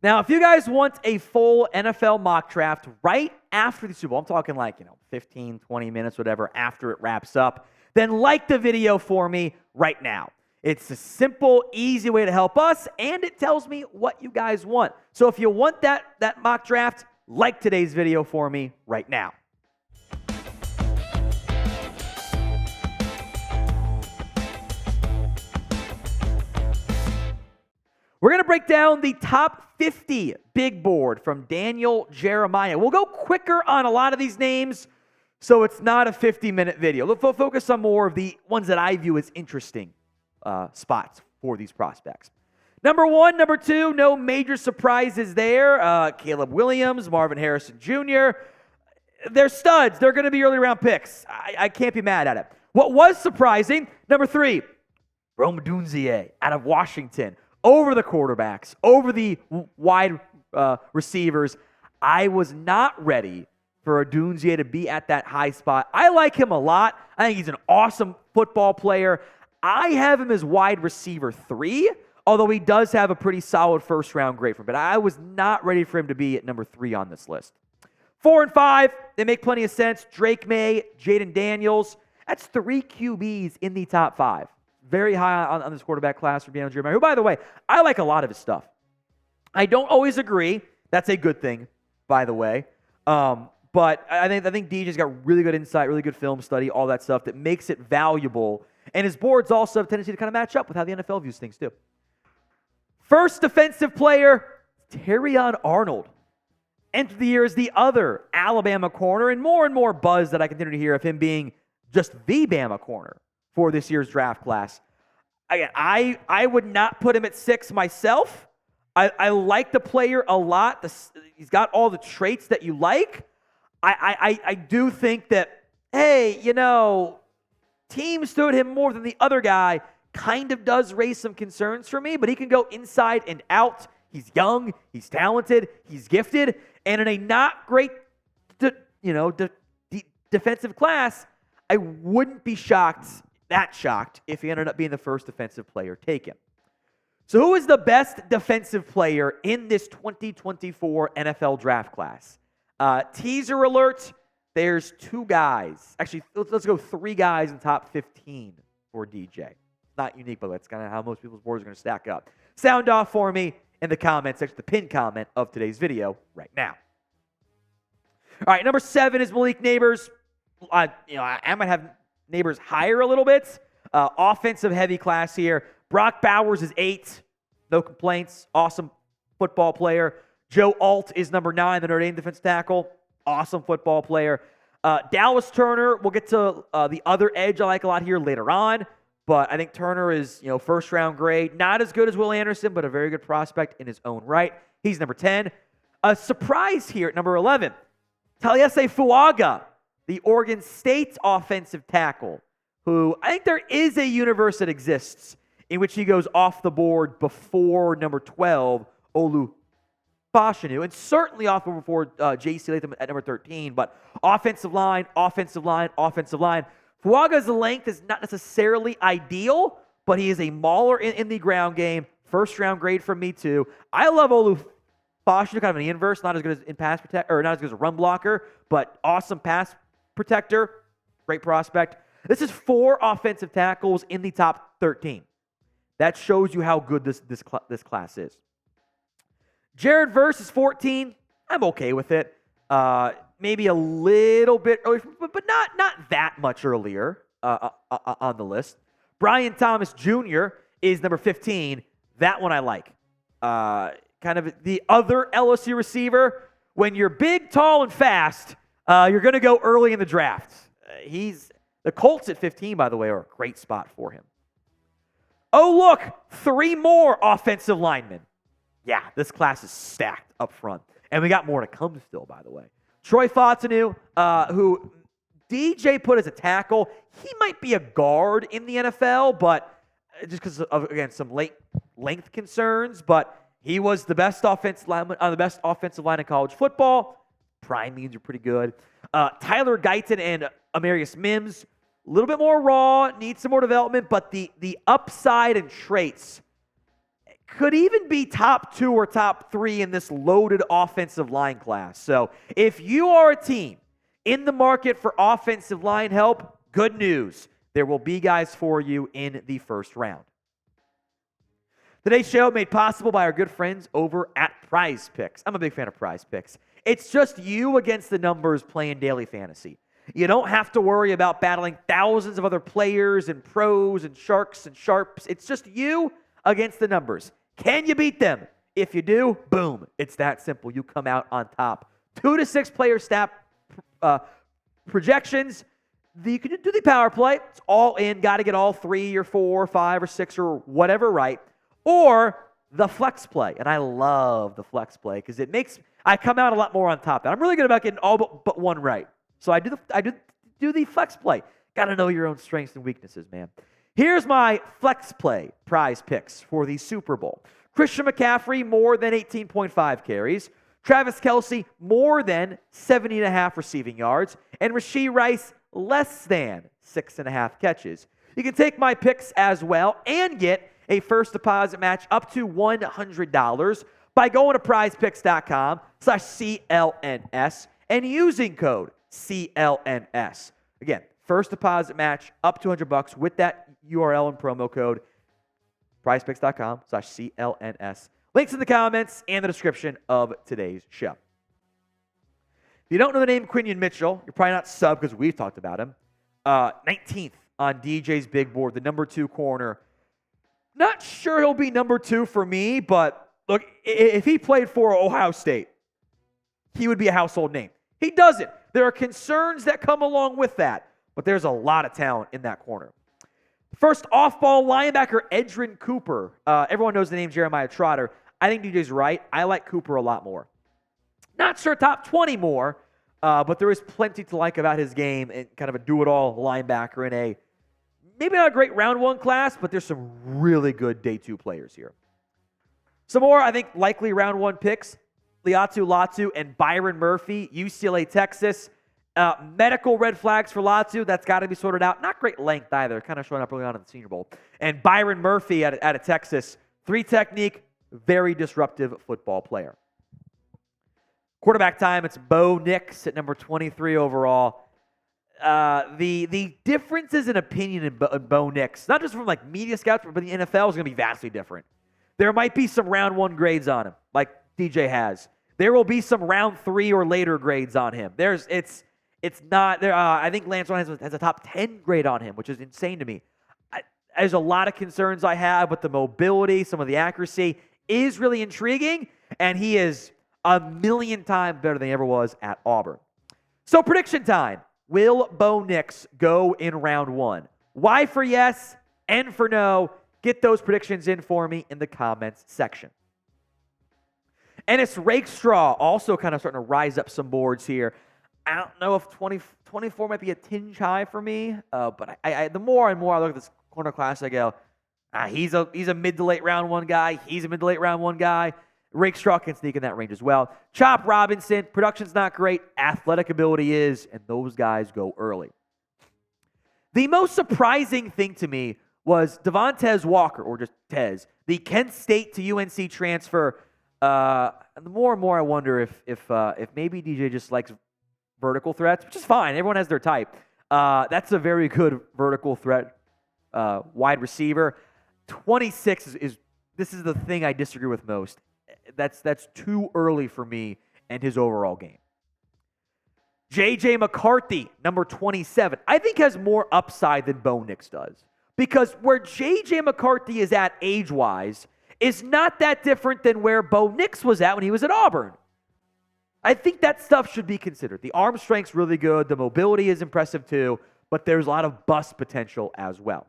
Now, if you guys want a full NFL mock draft right after the Super Bowl, I'm talking like, 15, 20 minutes, whatever, after it wraps up, then like the video for me right now. It's a simple, easy way to help us, and it tells me what you guys want. So if you want that mock draft, like today's video for me right now. We're going to break down the top 50 big board from Daniel Jeremiah. We'll go quicker on a lot of these names, so it's not a 50-minute video. We'll focus on more of the ones that I view as interesting spots for these prospects. Number 1, number 2, no major surprises there. Caleb Williams, Marvin Harrison Jr. They're studs. They're going to be early round picks. I can't be mad at it. What was surprising, number 3, Odunze out of Washington. Over the quarterbacks, over the wide receivers. I was not ready for Odunze to be at that high spot. I like him a lot. I think he's an awesome football player. I have him as wide receiver 3, although he does have a pretty solid first-round grade for him. But I was not ready for him to be at number 3 on this list. 4 and 5, they make plenty of sense. Drake Maye, Jayden Daniels. That's 3 QBs in the top 5. Very high on this quarterback class for Daniel Jeremiah, who, by the way, I like a lot of his stuff. I don't always agree. That's a good thing, by the way. But I think DJ's got really good insight, really good film study, all that stuff that makes it valuable. And his boards also have a tendency to kind of match up with how the NFL views things, too. First defensive player, Terrion Arnold. Entered the year as the other Alabama corner, and more buzz that I continue to hear of him being just the Bama corner for this year's draft class. Again, I would not put him at 6 myself. I like the player a lot. He's got all the traits that you like. I do think that, hey, team stood him more than the other guy kind of does raise some concerns for me, but he can go inside and out. He's young, he's talented, he's gifted, and in a not great defensive class, I wouldn't be shocked if he ended up being the first defensive player taken. So who is the best defensive player in this 2024 NFL draft class? Teaser alert, there's 2 guys. Actually, let's go 3 guys in top 15 for DJ. Not unique, but that's kind of how most people's boards are going to stack up. Sound off for me in the comment section, the pinned comment of today's video right now. All right, number 7 is Malik Nabers. I might have Nabers higher a little bit. Offensive heavy class here. Brock Bowers is 8. No complaints. Awesome football player. Joe Alt is number 9, the Notre Dame defensive tackle. Awesome football player. Dallas Turner, we'll get to the other edge I like a lot here later on. But I think Turner is, first round grade. Not as good as Will Anderson, but a very good prospect in his own right. He's number 10. A surprise here at number 11. Taliese Fuaga, the Oregon State offensive tackle, who I think there is a universe that exists in which he goes off the board before number 12, Fashanu, and certainly off before J.C. Latham at number 13, but offensive line. Fuaga's length is not necessarily ideal, but he is a mauler in the ground game. First round grade from me too. I love Fashanu, kind of an inverse, not as good as in pass protect, or not as good as a run blocker, but awesome pass protector, great prospect. This is 4 offensive tackles in the top 13. That shows you how good this class is. Jared Verse is 14. I'm okay with it. Maybe a little bit earlier, but not that much earlier on the list. Brian Thomas Jr. is number 15. That one I like. Kind of the other LSU receiver. When you're big, tall, and fast, you're going to go early in the draft. The Colts at 15, by the way, are a great spot for him. Oh, look, 3 more offensive linemen. Yeah, this class is stacked up front. And we got more to come still, by the way. Troy Fashanu, who DJ put as a tackle. He might be a guard in the NFL, but just because of, again, some length concerns. But he was the best offensive lineman on the best offensive line in college football. Prime means are pretty good. Tyler Guyton and Amarius Mims, a little bit more raw, needs some more development, but the upside and traits could even be top 2 or top 3 in this loaded offensive line class. So if you are a team in the market for offensive line help, good news. There will be guys for you in the first round. Today's show made possible by our good friends over at PrizePicks. I'm a big fan of PrizePicks. It's just you against the numbers playing daily fantasy. You don't have to worry about battling thousands of other players and pros and sharks and sharps. It's just you against the numbers. Can you beat them? If you do, boom. It's that simple. You come out on top. 2 to 6 player stat projections. You can do the power play. It's all in. Got to get all 3 or 4 or 5 or 6 or whatever right. Or the flex play. And I love the flex play because I come out a lot more on top. And I'm really good about getting all but one right. So I do the flex play. Got to know your own strengths and weaknesses, man. Here's my flex play prize picks for the Super Bowl. Christian McCaffrey, more than 18.5 carries. Travis Kelce, more than 70.5 receiving yards. And Rashee Rice, less than 6.5 catches. You can take my picks as well and get a first deposit match up to $100 by going to prizepicks.com/CLNS and using code CLNS. Again, first deposit match up to $100 with that URL and promo code prizepicks.com/CLNS. Links in the comments and the description of today's show. If you don't know the name Quinion Mitchell, you're probably not sub because we've talked about him. 19th on DJ's big board, the number 2 corner. Not sure he'll be number 2 for me, but look, if he played for Ohio State, he would be a household name. He doesn't. There are concerns that come along with that, but there's a lot of talent in that corner. First off-ball linebacker, Edgerrin Cooper. Everyone knows the name Jeremiah Trotter. I think DJ's right. I like Cooper a lot more. Not sure top 20 more, but there is plenty to like about his game and kind of a do-it-all linebacker in a maybe not a great round 1 class, but there's some really good day 2 players here. Some more, I think, likely round 1 picks. Liatu Latu and Byron Murphy, UCLA, Texas. Medical red flags for Latu. That's got to be sorted out. Not great length either. Kind of showing up early on in the Senior Bowl. And Byron Murphy out of Texas. 3 technique, very disruptive football player. Quarterback time, it's Bo Nix at number 23 overall. The differences in opinion in Bo Nix, not just from like media scouts, but the NFL is going to be vastly different. There might be some round 1 grades on him, like DJ has. There will be some round 3 or later grades on him. It's not there. I think Lance Ryan has a top 10 grade on him, which is insane to me. There's a lot of concerns I have, but the mobility, some of the accuracy is really intriguing, and he is a million times better than he ever was at Auburn. So prediction time. Will Bo Nix go in round 1? Y for yes, N for no. Get those predictions in for me in the comments section. And it's Rakestraw also kind of starting to rise up some boards here. I don't know if 24 might be a tinge high for me, but the more and more I look at this corner class, I go, he's a mid to late round 1 guy. He's a mid to late round 1 guy. Rakestraw can sneak in that range as well. Chop Robinson, production's not great. Athletic ability is, and those guys go early. The most surprising thing to me was Devontae Walker, or just Tez, the Kent State to UNC transfer. And the more and more I wonder if maybe DJ just likes vertical threats, which is fine. Everyone has their type. That's a very good vertical threat wide receiver. 26 this is the thing I disagree with most. That's too early for me and his overall game. J.J. McCarthy, number 27, I think has more upside than Bo Nix does. Because where J.J. McCarthy is at age-wise is not that different than where Bo Nix was at when he was at Auburn. I think that stuff should be considered. The arm strength's really good. The mobility is impressive too. But there's a lot of bust potential as well.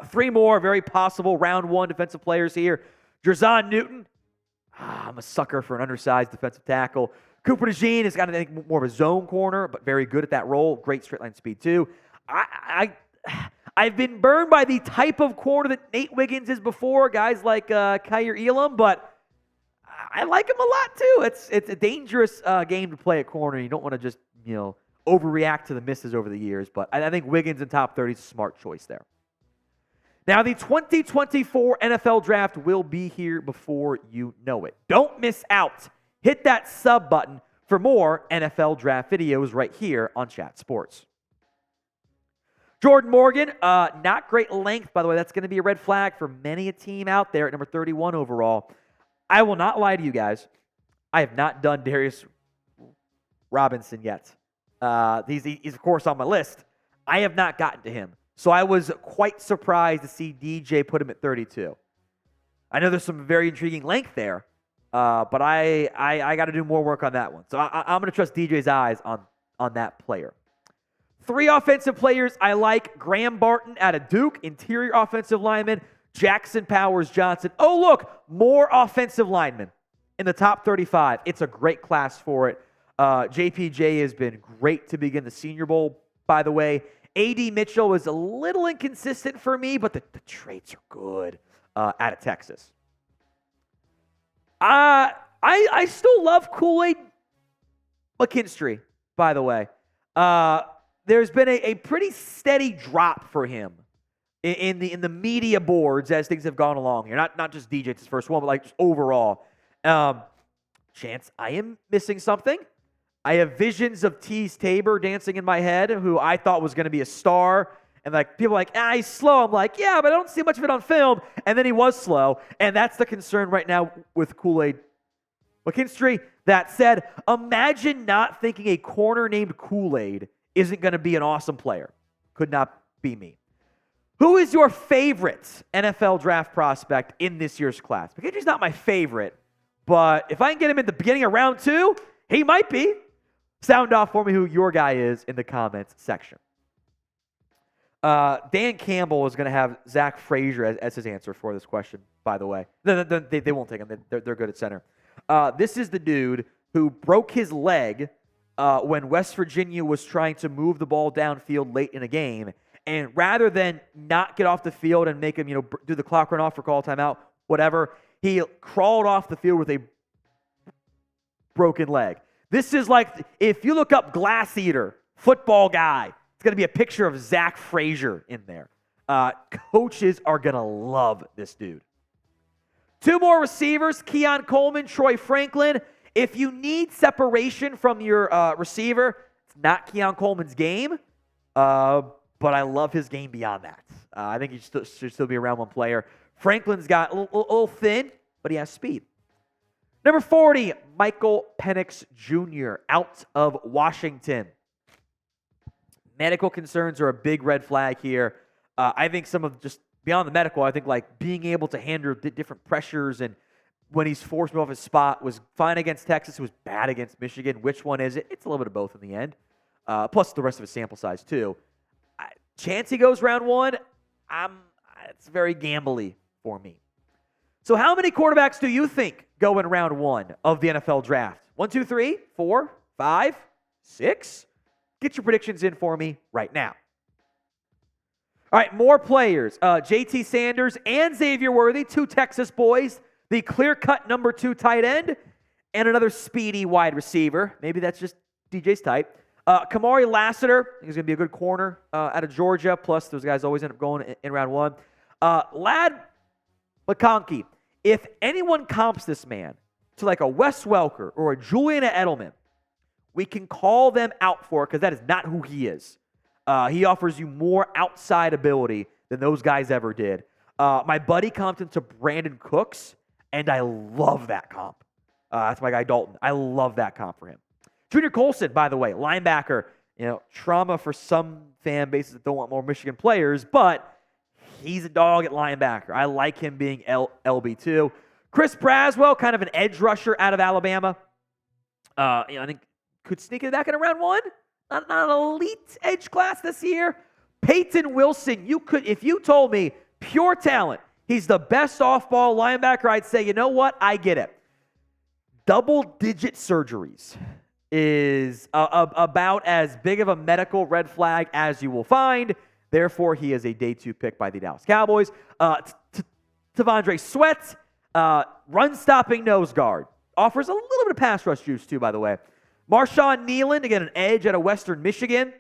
3 more very possible round 1 defensive players here. Jerzon Newton. I'm a sucker for an undersized defensive tackle. Cooper DeJean has got, I think, more of a zone corner, but very good at that role. Great straight line speed too. I've been burned by the type of corner that Nate Wiggins is before, guys like Kyer Elam, but I like him a lot too. It's a dangerous game to play at corner. You don't want to just overreact to the misses over the years, but I think Wiggins in top 30 is a smart choice there. Now, the 2024 NFL Draft will be here before you know it. Don't miss out. Hit that sub button for more NFL Draft videos right here on Chat Sports. Jordan Morgan, not great length, by the way. That's going to be a red flag for many a team out there at number 31 overall. I will not lie to you guys. I have not done Darius Robinson yet. He's, of course, on my list. I have not gotten to him. So I was quite surprised to see DJ put him at 32. I know there's some very intriguing length there, but I got to do more work on that one. So I'm going to trust DJ's eyes on that player. 3 offensive players I like. Graham Barton out of Duke, interior offensive lineman. Jackson Powers Johnson. Oh, look, more offensive linemen in the top 35. It's a great class for it. JPJ has been great to begin the Senior Bowl, by the way. A.D. Mitchell was a little inconsistent for me, but the traits are good out of Texas. I still love Kool-Aid McKinstry, by the way. There's been a pretty steady drop for him in the media boards as things have gone along here. Not just DJ, it's his first one, but like just overall. Chance, I am missing something. I have visions of Tease Tabor dancing in my head, who I thought was going to be a star. And like people are like, he's slow. I'm like, yeah, but I don't see much of it on film. And then he was slow. And that's the concern right now with Kool-Aid McKinstry. That said, imagine not thinking a corner named Kool-Aid isn't going to be an awesome player. Could not be me. Who is your favorite NFL draft prospect in this year's class? McKinstry's not my favorite, but if I can get him in the beginning of round 2, he might be. Sound off for me who your guy is in the comments section. Dan Campbell is going to have Zach Frazier as his answer for this question, by the way. They won't take him. They're good at center. This is the dude who broke his leg when West Virginia was trying to move the ball downfield late in a game. And rather than not get off the field and make him, do the clock run off for call timeout, whatever, he crawled off the field with a broken leg. This is like, if you look up Glass Eater, football guy, it's going to be a picture of Zach Frazier in there. Coaches are going to love this dude. 2 more receivers, Keon Coleman, Troy Franklin. If you need separation from your receiver, it's not Keon Coleman's game, but I love his game beyond that. I think he should still be a round 1 player. Franklin's got a little thin, but he has speed. Number 40, Michael Penix Jr. out of Washington. Medical concerns are a big red flag here. I think some of just beyond the medical, I think like being able to handle different pressures and when he's forced off his spot was fine against Texas. It was bad against Michigan. Which one is it? It's a little bit of both in the end. Plus the rest of his sample size too. Chance he goes round 1, it's very gambly for me. So how many quarterbacks do you think go in round 1 of the NFL draft? 1, 2, 3, 4, 5, 6? Get your predictions in for me right now. All right, more players. JT Sanders and Xavier Worthy, 2 Texas boys. The clear-cut number 2 tight end and another speedy wide receiver. Maybe that's just DJ's type. Kamari Lassiter, I think he's going to be a good corner out of Georgia. Plus, those guys always end up going in round 1. Ladd McConkey. If anyone comps this man to like a Wes Welker or a Julian Edelman, we can call them out for it because that is not who he is. He offers you more outside ability than those guys ever did. My buddy comped him to Brandon Cooks, and I love that comp. That's my guy Dalton. I love that comp for him. Junior Colson, by the way, linebacker. Trauma for some fan bases that don't want more Michigan players, but he's a dog at linebacker. I like him being LB2. Chris Braswell, kind of an edge rusher out of Alabama. I think could sneak it back in round 1. Not an elite edge class this year. Peyton Wilson, if you told me pure talent, he's the best off-ball linebacker, I'd say, you know what? I get it. Double-digit surgeries is about as big of a medical red flag as you will find. Therefore, he is a day 2 pick by the Dallas Cowboys. T'Vondre Sweat, run-stopping nose guard. Offers a little bit of pass rush juice, too, by the way. Marshawn Nealon, again, an edge out of Western Michigan.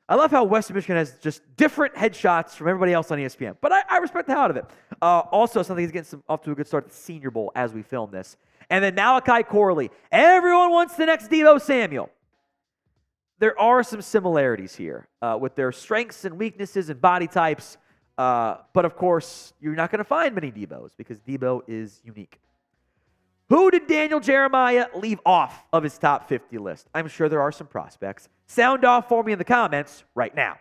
I love how Western Michigan has just different headshots from everybody else on ESPN, but I respect the hell out of it. Also, something he's getting off to a good start at the Senior Bowl as we film this. And then Malachi Corley. Everyone wants the next Deebo Samuel. There are some similarities here with their strengths and weaknesses and body types. But of course, you're not going to find many Deebos because Deebo is unique. Who did Daniel Jeremiah leave off of his top 50 list? I'm sure there are some prospects. Sound off for me in the comments right now.